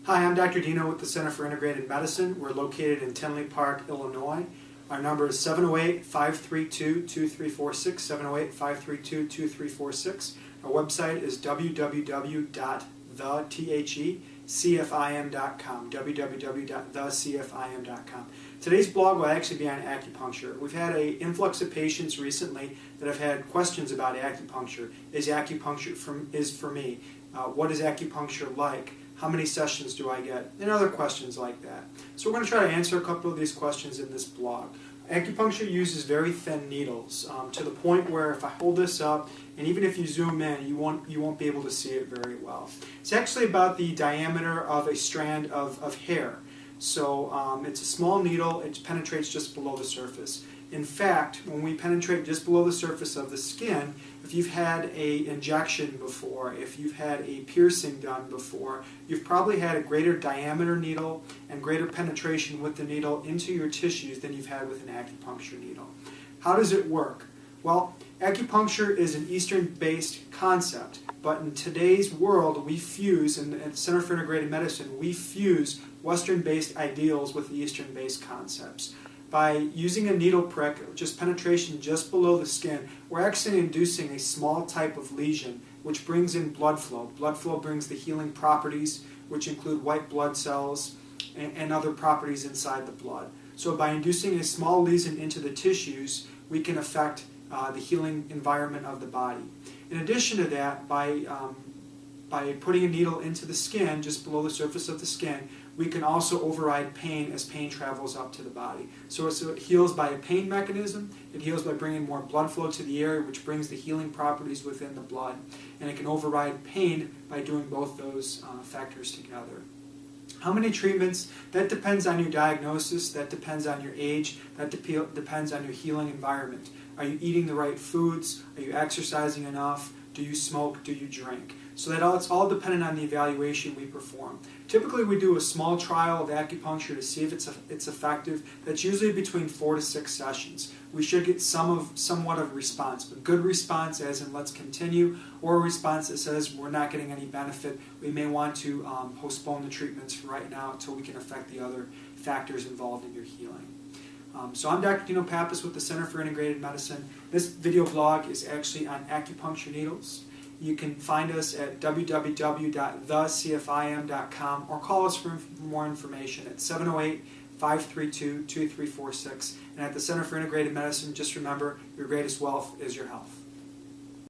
Hi, I'm Dr. Dino with the Center for Integrated Medicine. We're located in Tinley Park, Illinois. Our number is 708-532-2346, 708-532-2346. Our website is www.thecfim.com, www.thecfim.com. Today's blog will actually be on acupuncture. We've had an influx of patients recently that have had questions about acupuncture. Is acupuncture for me? What is acupuncture like? How many sessions do I get? And other questions like that. So we're going to try to answer a couple of these questions in this blog. Acupuncture uses very thin needles to the point where if I hold this up, and even if you zoom in, you won't be able to see it very well. It's actually about the diameter of a strand of hair. So it's a small needle. It penetrates just below the surface. In fact, when we penetrate just below the surface of the skin, if you've had an injection before, if you've had a piercing done before, you've probably had a greater diameter needle and greater penetration with the needle into your tissues than you've had with an acupuncture needle. How does it work? Well, acupuncture is an Eastern-based concept, but in today's world, we fuse, and at the Center for Integrated Medicine, we fuse Western-based ideals with the Eastern-based concepts. By using a needle prick, just penetration just below the skin, we're actually inducing a small type of lesion which brings in blood flow. Blood flow brings the healing properties, which include white blood cells and other properties inside the blood. So by inducing a small lesion into the tissues, we can affect the healing environment of the body. In addition to that, by putting a needle into the skin, just below the surface of the skin, we can also override pain as pain travels up to the body. So it heals by a pain mechanism, it heals by bringing more blood flow to the area, which brings the healing properties within the blood. And it can override pain by doing both those factors together. How many treatments? That depends on your diagnosis, that depends on your age, that depends on your healing environment. Are you eating the right foods? Are you exercising enough? Do you smoke? Do you drink? So it's all dependent on the evaluation we perform. Typically we do a small trial of acupuncture to see if it's effective. That's usually between 4 to 6 sessions. We should get somewhat of response, but good response as in let's continue, or a response that says we're not getting any benefit. We may want to postpone the treatments for right now until we can affect the other factors involved in your healing. So I'm Dr. Dino Pappas with the Center for Integrated Medicine. This video blog is actually on acupuncture needles. You can find us at www.thecfim.com or call us for more information at 708-532-2346. And at the Center for Integrated Medicine, just remember, your greatest wealth is your health.